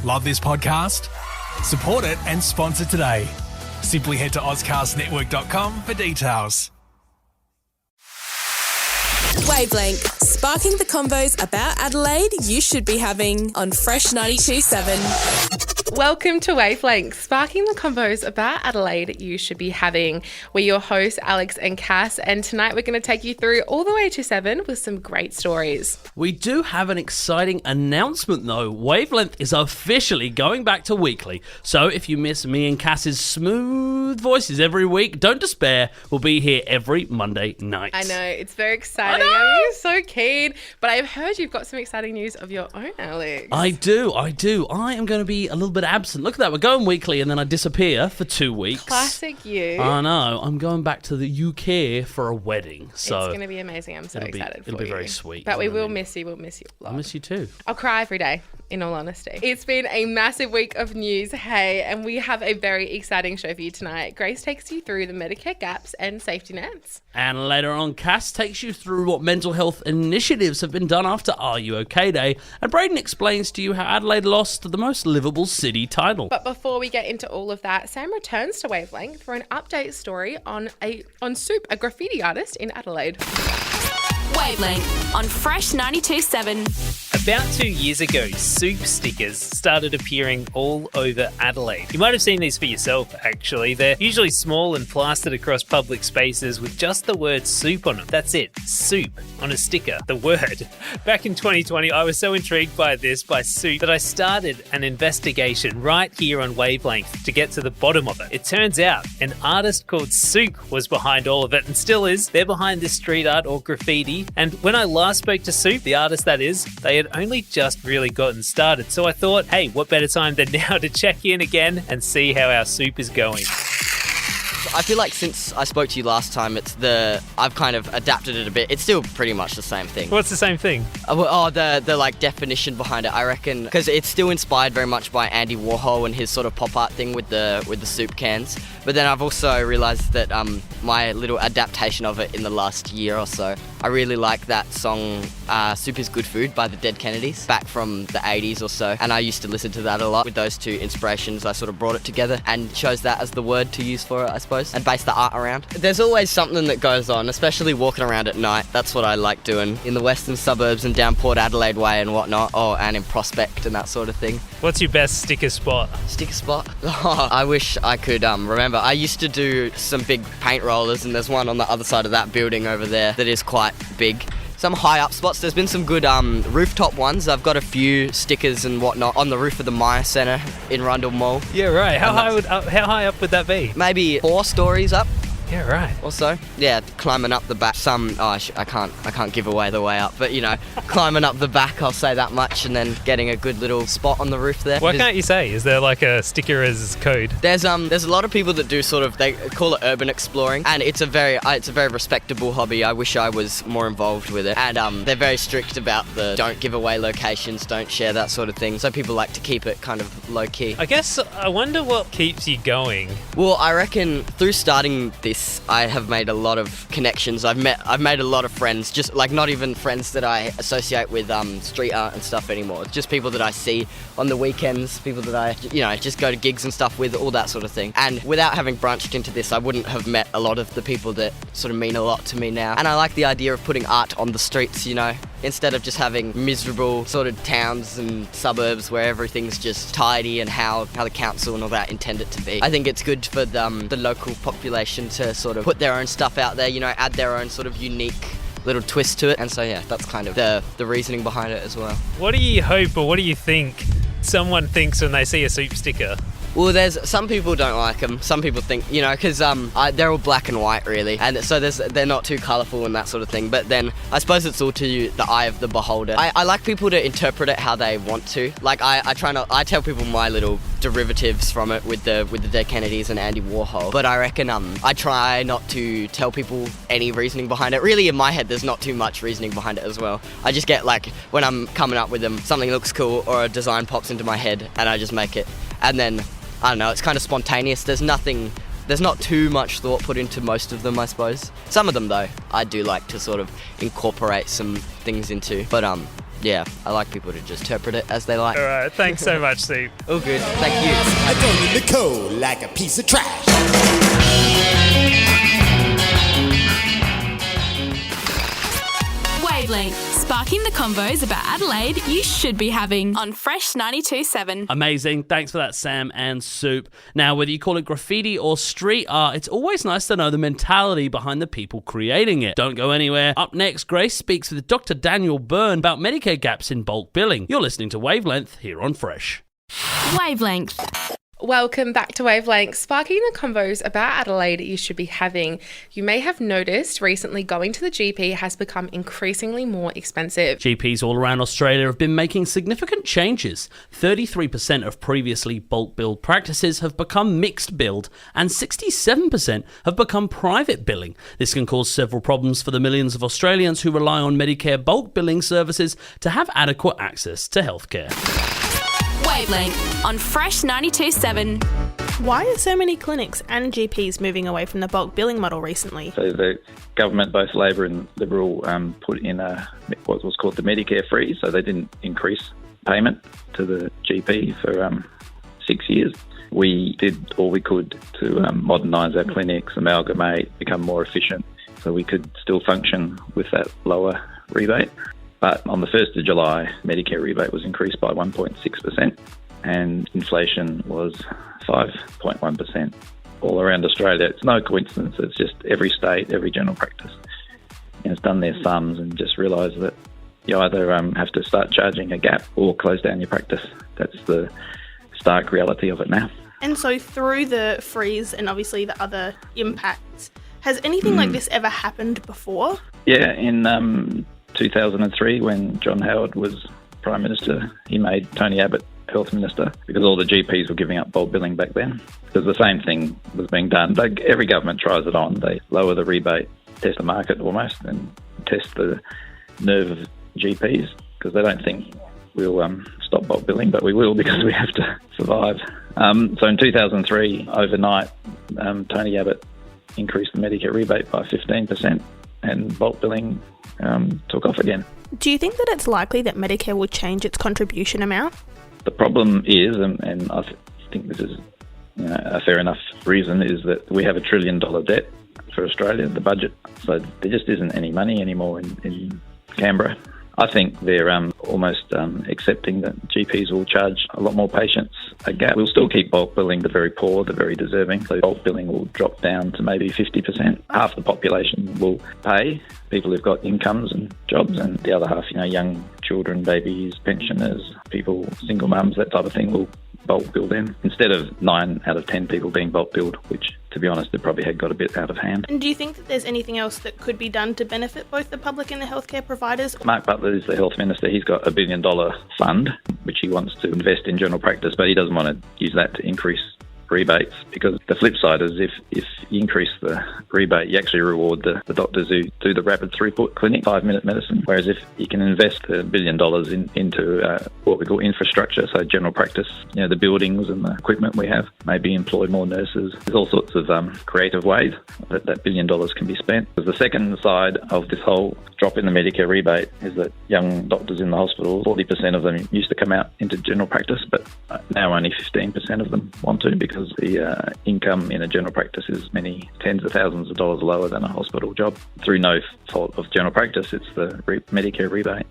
Love this podcast? Support it and sponsor today. Simply head to ozcastnetwork.com for details. Wavelength, sparking the convos about Adelaide you should be having on Fresh 92.7. Welcome to Wavelength, sparking the convos about Adelaide you should be having. We're your hosts, Alex and Cass, and tonight we're going to take you through all the way to 7 with some great stories. We do have an exciting announcement though. Wavelength is officially going back to weekly. So if you miss me and Cass's smooth voices every week, don't despair. We'll be here every Monday night. I know, it's very exciting. I'm so keen. But I've heard you've got some exciting news of your own, Alex. I do. I am going to be a little bit absent. Look at that. We're going weekly and then I disappear for 2 weeks. Classic you. I know. I'm going back to the UK for a wedding. So it's going to be amazing. I'm so excited for you. It'll be very sweet. But we will miss you. We'll miss you a lot. I miss you too. I'll cry every day, in all honesty. It's been a massive week of news, hey, and we have a very exciting show for you tonight. Grace takes you through the Medicare gaps and safety nets. And later on, Cass takes you through what mental health initiatives have been done after Are You OK Day. And Braden explains to you how Adelaide lost the most livable city title. But before we get into all of that, Sam returns to Wavelength for an update story on Soup, a graffiti artist in Adelaide. Wavelength on Fresh 92.7. About 2 years ago, soup stickers started appearing all over Adelaide. You might have seen these for yourself, actually. They're usually small and plastered across public spaces with just the word soup on them. That's it, soup, on a sticker, the word. Back in 2020, I was so intrigued by soup, that I started an investigation right here on Wavelength to get to the bottom of it. It turns out an artist called Soup was behind all of it and still is. They're behind this street art or graffiti. And when I last spoke to Soup, the artist that is, they had only just really gotten started. So I thought, hey, what better time than now to check in again and see how our soup is going. I feel like since I spoke to you last time, I've kind of adapted it a bit. It's still pretty much the same thing. What's the same thing? The like definition behind it, I reckon, because it's still inspired very much by Andy Warhol and his sort of pop art thing with the soup cans. But then I've also realised that my little adaptation of it in the last year or so, I really like that song Soup is Good Food by the Dead Kennedys, back from the 80s or so. And I used to listen to that a lot. With those two inspirations, I sort of brought it together and chose that as the word to use for it, I suppose, and based the art around. There's always something that goes on, especially walking around at night. That's what I like doing in the western suburbs and down Port Adelaide Way and whatnot. And in Prospect and that sort of thing. What's your best sticker spot? Sticker spot? I wish I could remember. I used to do some big paint rollers, and there's one on the other side of that building over there that is quite big. Some high up spots. There's been some good rooftop ones. I've got a few stickers and whatnot on the roof of the Maya Centre in Rundle Mall. Yeah, right. How high up would that be? Maybe 4 stories up. Yeah, right. Also, yeah, climbing up the back. I can't give away the way up, but climbing up the back, I'll say that much, and then getting a good little spot on the roof there. Why can't you say? Is there like a sticker as code? There's a lot of people that do they call it urban exploring, and it's a very respectable hobby. I wish I was more involved with it, and they're very strict about the don't give away locations, don't share that sort of thing. So people like to keep it kind of low key. I guess I wonder what keeps you going. Well, I reckon through starting this, I have made a lot of connections. I've made a lot of friends, just like not even friends that I associate with street art and stuff anymore. It's just people that I see on the weekends, people that I just go to gigs and stuff with, all that sort of thing. And without having branched into this, I wouldn't have met a lot of the people that sort of mean a lot to me now. And I like the idea of putting art on the streets, instead of just having miserable sort of towns and suburbs where everything's just tidy and how the council and all that intend it to be. I think it's good for the local population to sort of put their own stuff out there, add their own sort of unique little twist to it. And so, yeah, that's kind of the reasoning behind it as well. What do you hope or what do you think someone thinks when they see a soup sticker? Well, there's some people don't like them. Some people think, because they're all black and white, really, and so they're not too colourful and that sort of thing. But then I suppose it's all to the eye of the beholder. I like people to interpret it how they want to. Like I tell people my little derivatives from it with the Dead Kennedys and Andy Warhol. But I reckon I try not to tell people any reasoning behind it. Really, in my head, there's not too much reasoning behind it as well. I just get when I'm coming up with them, something looks cool or a design pops into my head, and I just make it, and then. I don't know, it's kind of spontaneous. There's not too much thought put into most of them, I suppose. Some of them, though, I do like to sort of incorporate some things into. But Yeah, I like people to just interpret it as they like. All right, thanks so much, Steve. All good. Thank you. I go in the cold like a piece of trash. Wavelength, sparking the convos about Adelaide you should be having on Fresh 92.7. Amazing. Thanks for that, Sam and Soup. Now, whether you call it graffiti or street art, it's always nice to know the mentality behind the people creating it. Don't go anywhere. Up next, Grace speaks with Dr. Daniel Byrne about Medicare gaps in bulk billing. You're listening to Wavelength here on Fresh. Wavelength. Welcome back to Wavelength, sparking the convos about Adelaide you should be having. You may have noticed recently going to the GP has become increasingly more expensive. GPs all around Australia have been making significant changes. 33% of previously bulk billed practices have become mixed billed, and 67% have become private billing. This can cause several problems for the millions of Australians who rely on Medicare bulk billing services to have adequate access to healthcare. Wavelength on Fresh 92.7. Why are so many clinics and GPs moving away from the bulk billing model recently? So the government, both Labor and Liberal, put in what was called the Medicare freeze, so they didn't increase payment to the GP for 6 years. We did all we could to modernise our clinics, amalgamate, become more efficient, so we could still function with that lower rebate. But on the 1st of July, Medicare rebate was increased by 1.6% and inflation was 5.1% all around Australia. It's no coincidence. It's just every state, every general practice has done their sums and just realised that you either have to start charging a gap or close down your practice. That's the stark reality of it now. And so through the freeze and obviously the other impacts, has anything like this ever happened before? Yeah, in 2003, when John Howard was Prime Minister, he made Tony Abbott Health Minister because all the GPs were giving up bulk billing back then. Because the same thing was being done. Every government tries it on. They lower the rebate, test the market almost, and test the nerve of GPs because they don't think we'll stop bulk billing, but we will because we have to survive. So in 2003, overnight, Tony Abbott increased the Medicare rebate by 15% and bulk billing took off again. Do you think that it's likely that Medicare will change its contribution amount? The problem is, and I think this is a fair enough reason, is that we have $1 trillion debt for Australia, the budget. So there just isn't any money anymore in Canberra. I think they're almost accepting that GPs will charge a lot more patients a gap. We'll still keep bulk billing the very poor, the very deserving. So bulk billing will drop down to maybe 50%. Half the population will pay, people who've got incomes and jobs, and the other half, young children, babies, pensioners, people, single mums, that type of thing will bulk bill them. Instead of 9 out of 10 people being bulk billed, which, to be honest, it probably had got a bit out of hand. And do you think that there's anything else that could be done to benefit both the public and the healthcare providers? Mark Butler is the health minister. He's got $1 billion fund, which he wants to invest in general practice, but he doesn't want to use that to increase rebates, because the flip side is if you increase the rebate, you actually reward the doctors who do the rapid throughput clinic, 5-minute medicine. Whereas if you can invest $1 billion into what we call infrastructure, so general practice, the buildings and the equipment we have, maybe employ more nurses. There's all sorts of creative ways that $1 billion can be spent. The second side of this whole drop in the Medicare rebate is that young doctors in the hospital, 40% of them used to come out into general practice, but now only 15% of them want to, because the income in a general practice is many tens of thousands of dollars lower than a hospital job. Through no fault of general practice, it's the Medicare rebate.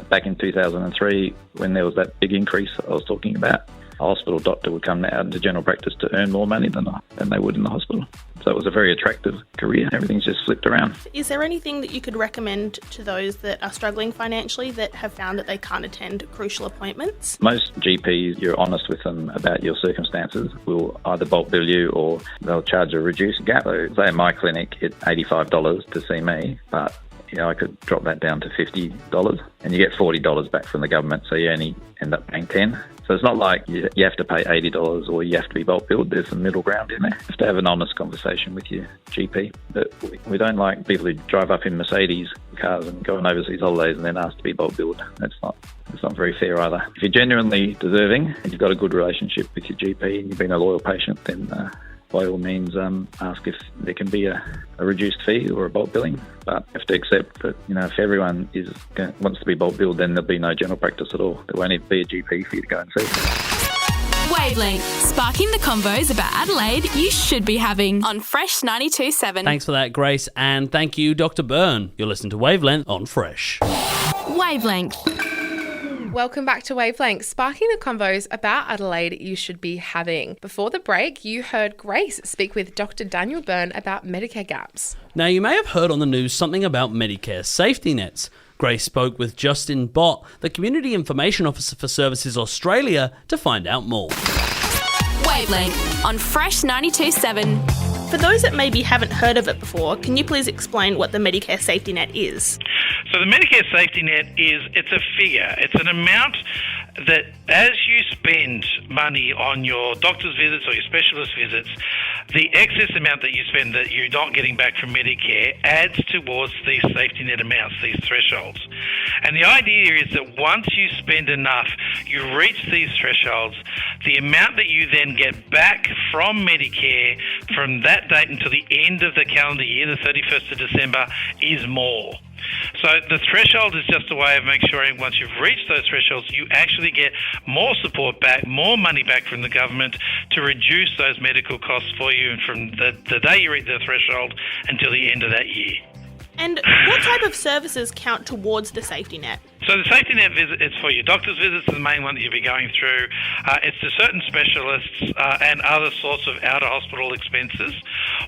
Back in 2003, when there was that big increase I was talking about, a hospital doctor would come out into general practice to earn more money than they would in the hospital. So it was a very attractive career. Everything's just flipped around. Is there anything that you could recommend to those that are struggling financially that have found that they can't attend crucial appointments? Most GPs, you're honest with them about your circumstances, will either bulk bill you or they'll charge a reduced gap. So say in my clinic, it's $85 to see me, but I could drop that down to $50 and you get $40 back from the government, so you only end up paying $10. So it's not like you have to pay $80 or you have to be bulk billed. There's some middle ground in there. You have to have an honest conversation with your GP. But we don't like people who drive up in Mercedes cars and go on overseas holidays and then ask to be bulk billed. That's not very fair either. If you're genuinely deserving and you've got a good relationship with your GP and you've been a loyal patient, then by all means ask if there can be a reduced fee or a bulk billing. But you have to accept that, if everyone wants to be bulk billed, then there'll be no general practice at all. There won't even be a GP for you to go and see. Wavelength, sparking the convos about Adelaide you should be having on Fresh 92.7. Thanks for that, Grace, and thank you, Dr. Byrne. You're listening to Wavelength on Fresh. Wavelength. Welcome back to Wavelength, sparking the convos about Adelaide you should be having. Before the break, you heard Grace speak with Dr. Daniel Byrne about Medicare gaps. Now, you may have heard on the news something about Medicare Safety Nets. Grace spoke with Justin Bott, the Community Information Officer for Services Australia, to find out more. Wavelength on Fresh 92.7. For those that maybe haven't heard of it before, can you please explain what the Medicare Safety Net is? So the Medicare Safety Net it's a figure. It's an amount that as you spend money on your doctor's visits or your specialist visits, the excess amount that you spend that you're not getting back from Medicare adds towards these safety net amounts, these thresholds. And the idea is that once you spend enough, you reach these thresholds, the amount that you then get back from Medicare from that date until the end of the calendar year, the 31st of December, is more. So the threshold is just a way of making sure once you've reached those thresholds, you actually get more support back, more money back from the government to reduce those medical costs for you from the day you reach the threshold until the end of that year. And what type of services count towards the safety net? So the safety net visit, it's for your doctor's visits, is the main one that you'll be going through. It's to certain specialists and other sorts of out-of-hospital expenses.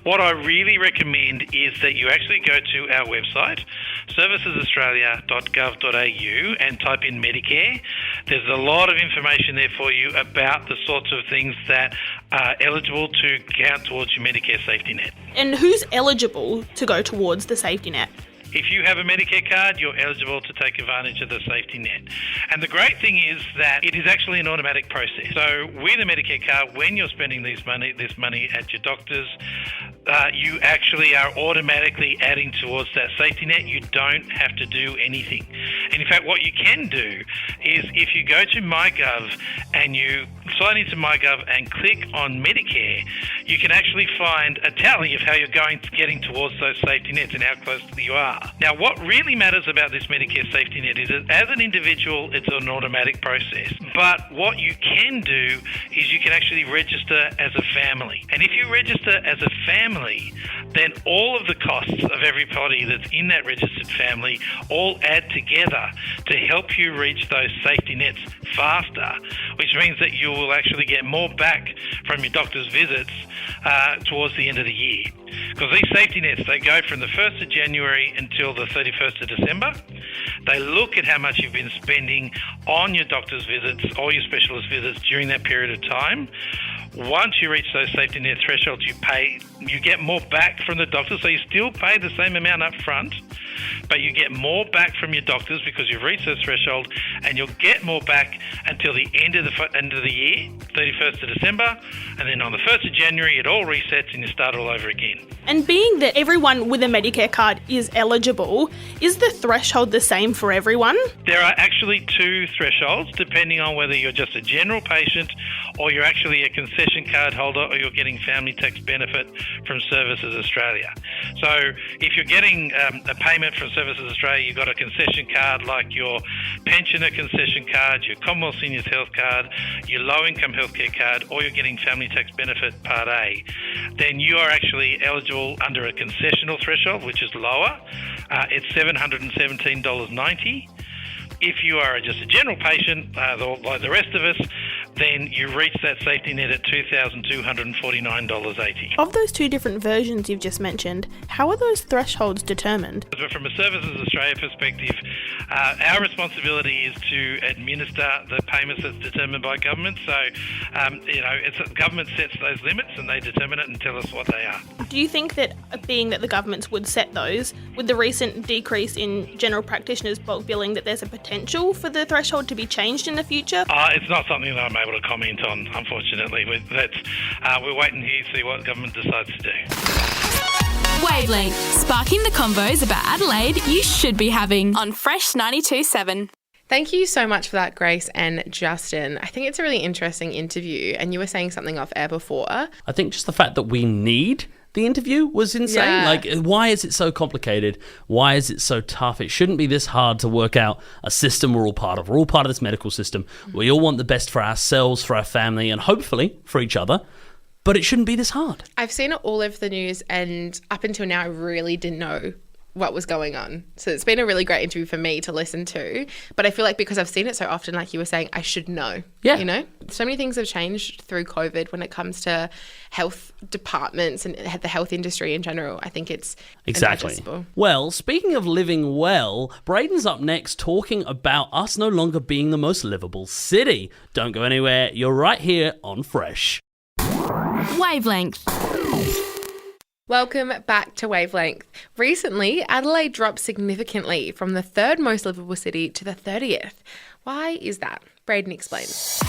What I really recommend is that you actually go to our website, servicesaustralia.gov.au, and type in Medicare. There's a lot of information there for you about the sorts of things that are eligible to count towards your Medicare safety net. And who's eligible to go towards the safety net? If you have a Medicare card, you're eligible to take advantage of the safety net. And the great thing is that it is actually an automatic process. So with a Medicare card, when you're spending this money at your doctor's, you actually are automatically adding towards that safety net. You don't have to do anything. And in fact, what you can do is if you go to MyGov and you sign into MyGov and click on Medicare, you can actually find a tally of how you're getting towards those safety nets and how close you are. Now, what really matters about this Medicare safety net is that as an individual, it's an automatic process. But what you can do is you can actually register as a family. And if you register as a family, then all of the costs of everybody that's in that registered family all add together to help you reach those safety nets faster, which means that you will actually get more back from your doctor's visits towards the end of the year. Because these safety nets, they go from the 1st of January until the 31st of December. They look at how much you've been spending on your doctor's visits or your specialist visits during that period of time. Once you reach those safety net thresholds, you get more back from the doctor. So you still pay the same amount up front, but you get more back from your doctors because you've reached those thresholds, and you'll get more back until the end of the year, 31st of December, and then on the 1st of January, it all resets and you start all over again. And being that everyone with a Medicare card is eligible, is the threshold the same for everyone? There are actually two thresholds, depending on whether you're just a general patient or you're actually a concession card holder or you're getting family tax benefit from Services Australia. So if you're getting a payment from Services Australia, you've got a concession card like your pensioner concession card, your Commonwealth Seniors Health card, your low-income healthcare card, or you're getting family tax benefit Part A, then you are actually eligible under a concessional threshold, which is lower. It's $717.90. If you are just a general patient, like the rest of us, then you reach that safety net at $2,249.80. Of those two different versions you've just mentioned, how are those thresholds determined? But from a Services Australia perspective, our responsibility is to administer the payments that's determined by government. So, government sets those limits and they determine it and tell us what they are. Do you think that, being that the governments would set those, with the recent decrease in general practitioners bulk billing, that there's a potential for the threshold to be changed in the future? It's not something that I'm able to comment on, unfortunately. We're waiting here to see what government decides to do. Wavelength, sparking the convos about Adelaide you should be having on Fresh 92.7. Thank you so much for that, Grace and Justin. I think it's a really interesting interview, and you were saying something off air before. I think just the fact that we need the interview was insane. Yeah. Like, why is it so complicated? Why is it so tough? It shouldn't be this hard to work out a system we're all part of. We're all part of this medical system. We all want the best for ourselves, for our family, and hopefully for each other. But it shouldn't be this hard. I've seen it all over the news, and up until now, I really didn't know what was going on. So it's been a really great interview for me to listen to. But I feel like because I've seen it so often, like you were saying, I should know. Yeah. You know? So many things have changed through COVID when it comes to health departments and the health industry in general. I think it's Exactly. unnoticeable. Well, speaking of living well, Braden's up next talking about us no longer being the most livable city. Don't go anywhere. You're right here on Fresh. Wavelength. Welcome back to Wavelength. Recently, Adelaide dropped significantly from the third most livable city to the 30th. Why is that? Braden explains.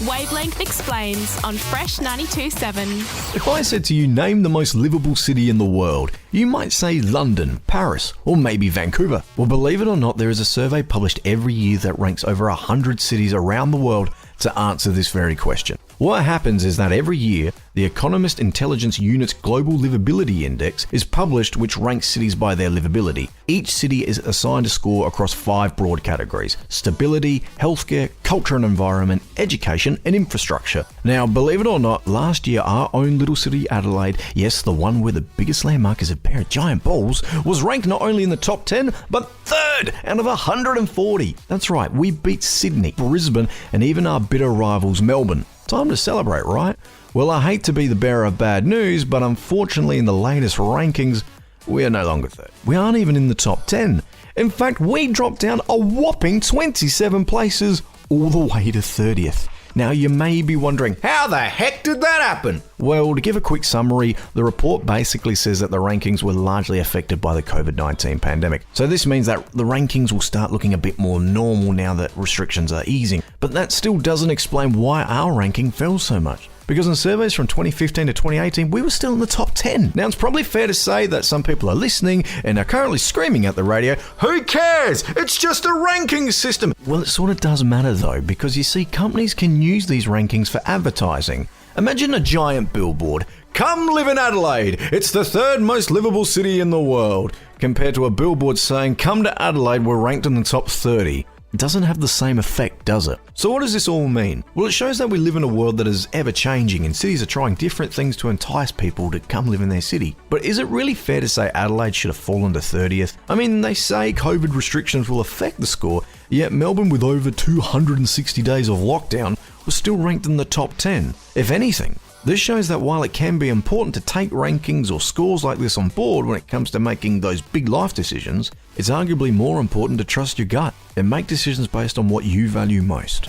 Wavelength explains on Fresh 92.7. If I said to you, name the most livable city in the world, you might say London, Paris, or maybe Vancouver. Well, believe it or not, there is a survey published every year that ranks over 100 cities around the world to answer this very question. What happens is that every year, the Economist Intelligence Unit's Global Livability Index is published, which ranks cities by their livability. Each city is assigned a score across 5 broad categories: stability, healthcare, culture and environment, education and infrastructure. Now, believe it or not, last year our own little city Adelaide, yes, the one where the biggest landmark is a pair of giant balls, was ranked not only in the top 10, but 3rd out of 140. That's right, we beat Sydney, Brisbane and even our bitter rivals Melbourne. Time to celebrate, right? Well, I hate to be the bearer of bad news, but unfortunately in the latest rankings, we are no longer third. We aren't even in the top 10. In fact, we dropped down a whopping 27 places all the way to 30th. Now, you may be wondering, how the heck did that happen? Well, to give a quick summary, the report basically says that the rankings were largely affected by the COVID-19 pandemic. So this means that the rankings will start looking a bit more normal now that restrictions are easing. But that still doesn't explain why our ranking fell so much. Because in surveys from 2015 to 2018, we were still in the top 10. Now, it's probably fair to say that some people are listening and are currently screaming at the radio, who cares? It's just a ranking system. Well, it sort of does matter though, because you see, companies can use these rankings for advertising. Imagine a giant billboard. Come live in Adelaide. It's the 3rd most livable city in the world. Compared to a billboard saying, come to Adelaide, we're ranked in the top 30. It doesn't have the same effect, does it? So what does this all mean? Well, it shows that we live in a world that is ever changing and cities are trying different things to entice people to come live in their city. But is it really fair to say Adelaide should have fallen to 30th? I mean, they say COVID restrictions will affect the score, yet Melbourne, with over 260 days of lockdown, was still ranked in the top 10. If anything, this shows that while it can be important to take rankings or scores like this on board when it comes to making those big life decisions, it's arguably more important to trust your gut and make decisions based on what you value most.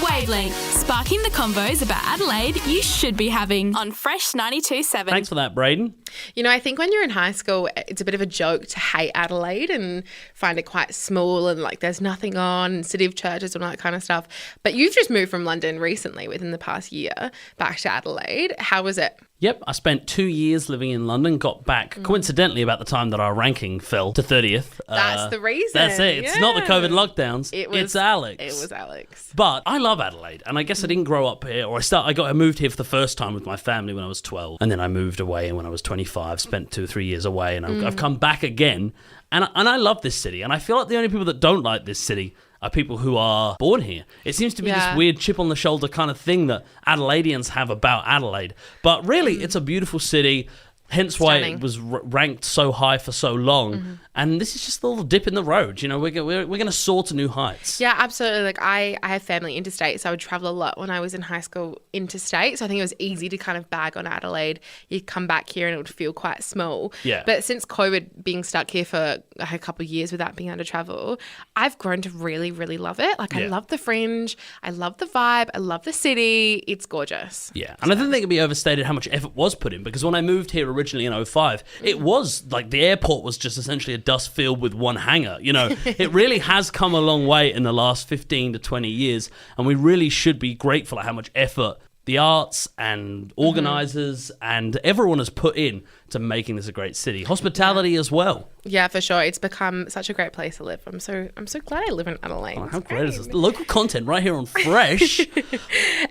Wavelength, sparking the convos about Adelaide you should be having on Fresh 92.7. Thanks for that, Braden. You know, I think when you're in high school, it's a bit of a joke to hate Adelaide and find it quite small and like there's nothing on, and city of churches and all that kind of stuff. But you've just moved from London recently, within the past year, back to Adelaide. How was it? Yep, I spent 2 years living in London, got back coincidentally about the time that our ranking fell to 30th. That's the reason. That's it. It's not the COVID lockdowns. It's Alex. It was Alex. But I love Adelaide, and I guess I didn't grow up here, or I moved here for the first time with my family when I was 12, and then I moved away when I was 25, spent 2 or 3 years away, and I've come back again, and I love this city, and I feel like the only people that don't like this city are people who are born here. It seems to be this weird chip on the shoulder kind of thing that Adelaideans have about Adelaide. But really, it's a beautiful city, hence why it was ranked so high for so long. And this is just a little dip in the road. You know, we're going to soar to new heights. Yeah, absolutely. Like I have family interstate, so I would travel a lot when I was in high school interstate. So I think it was easy to kind of bag on Adelaide. You come back here and it would feel quite small. Yeah. But since COVID, being stuck here for a couple of years without being able to travel, I've grown to really, really love it. Like I love the fringe. I love the vibe. I love the city. It's gorgeous. Yeah. And I don't think it'd be overstated how much effort was put in, because when I moved here originally in 2005, it was like the airport was just essentially a dust field with one hangar. You know, it really has come a long way in the last 15 to 20 years, and we really should be grateful at how much effort the arts and organisers and everyone has put in to making this a great city. Hospitality as well. Yeah, for sure. It's become such a great place to live. I'm so glad I live in Adelaide. Oh, how great is this? Local content right here on Fresh.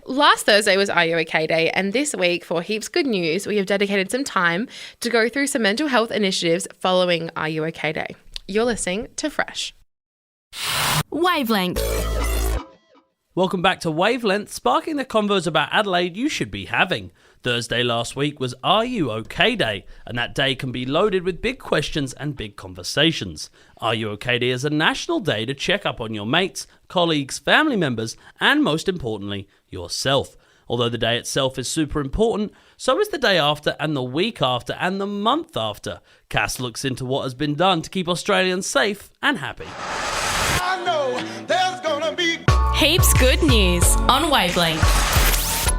Last Thursday was Are You OK Day, and this week for Heaps Good News, we have dedicated some time to go through some mental health initiatives following Are You OK Day. You're listening to Fresh. Wavelength. Welcome back to Wavelength, sparking the convos about Adelaide you should be having. Thursday last week was Are You OK Day, and that day can be loaded with big questions and big conversations. Are You OK Day is a national day to check up on your mates, colleagues, family members, and most importantly, yourself. Although the day itself is super important, so is the day after and the week after and the month after. Cass looks into what has been done to keep Australians safe and happy. I know there's gonna be Heaps Good News on Wavelength.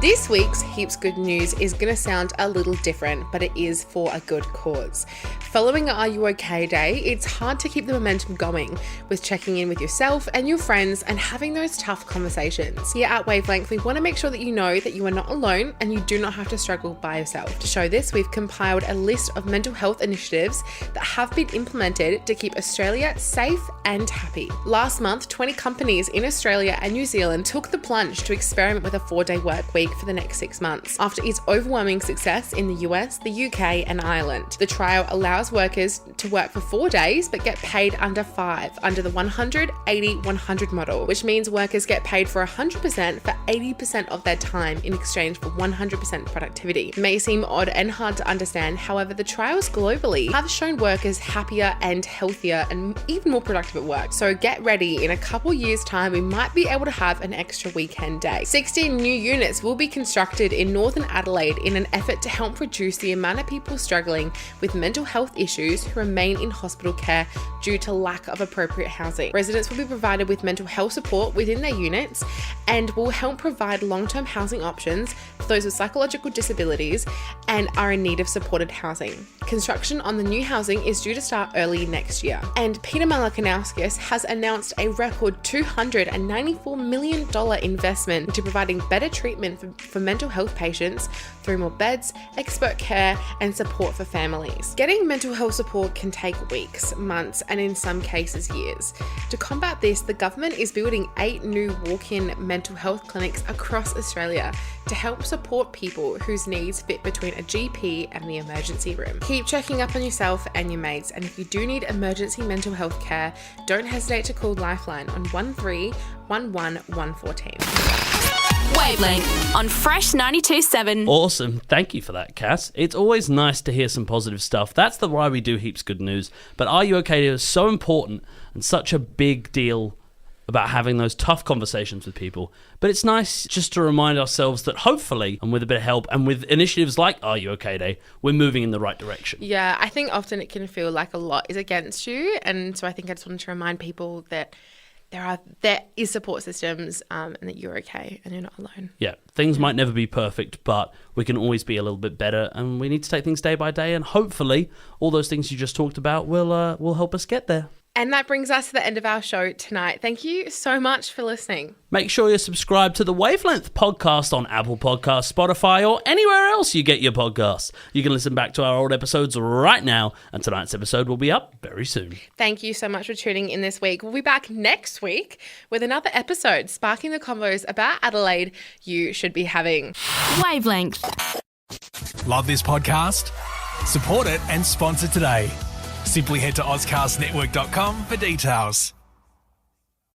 This week's Heaps Good News is going to sound a little different, but it is for a good cause. Following Are You OK Day, it's hard to keep the momentum going with checking in with yourself and your friends and having those tough conversations. Here at Wavelength, we want to make sure that you know that you are not alone and you do not have to struggle by yourself. To show this, we've compiled a list of mental health initiatives that have been implemented to keep Australia safe and happy. Last month, 20 companies in Australia and New Zealand took the plunge to experiment with a 4-day work week for the next 6 months. After its overwhelming success in the US, the UK, and Ireland, the trial allows workers to work for 4 days but get paid under 5 under the 100-80-100 model, which means workers get paid for 100% for 80% of their time in exchange for 100% productivity. It may seem odd and hard to understand, however, the trials globally have shown workers happier and healthier and even more productive at work. So get ready, in a couple years' time, we might be able to have an extra weekend day. 16 new units will be constructed in Northern Adelaide in an effort to help reduce the amount of people struggling with mental health issues who remain in hospital care due to lack of appropriate housing. Residents will be provided with mental health support within their units and will help provide long-term housing options for those with psychological disabilities and are in need of supported housing. Construction on the new housing is due to start early next year. And Peter Malakanauskas has announced a record $294 million investment into providing better treatment for mental health patients through more beds, expert care, and support for families. Getting mental health support can take weeks, months, and in some cases years. To combat this, the government is building 8 new walk-in mental health clinics across Australia to help support people whose needs fit between a GP and the emergency room. Keep checking up on yourself and your mates, and if you do need emergency mental health care, don't hesitate to call Lifeline on 1311 114. Wavelength on Fresh 92.7. Awesome. Thank you for that, Cass. It's always nice to hear some positive stuff. That's the why we do Heaps Good News. But Are You OK is so important and such a big deal about having those tough conversations with people. But it's nice just to remind ourselves that hopefully, and with a bit of help and with initiatives like Are You OK Day, we're moving in the right direction. Yeah, I think often it can feel like a lot is against you. And so I think I just wanted to remind people that there is support systems and that you're okay and you're not alone. Yeah, things might never be perfect, but we can always be a little bit better, and we need to take things day by day, and hopefully all those things you just talked about will help us get there. And that brings us to the end of our show tonight. Thank you so much for listening. Make sure you're subscribed to the Wavelength podcast on Apple Podcasts, Spotify, or anywhere else you get your podcasts. You can listen back to our old episodes right now, and tonight's episode will be up very soon. Thank you so much for tuning in this week. We'll be back next week with another episode sparking the convos about Adelaide you should be having. Wavelength. Love this podcast? Support it and sponsor today. Simply head to AuscastNetwork.com for details.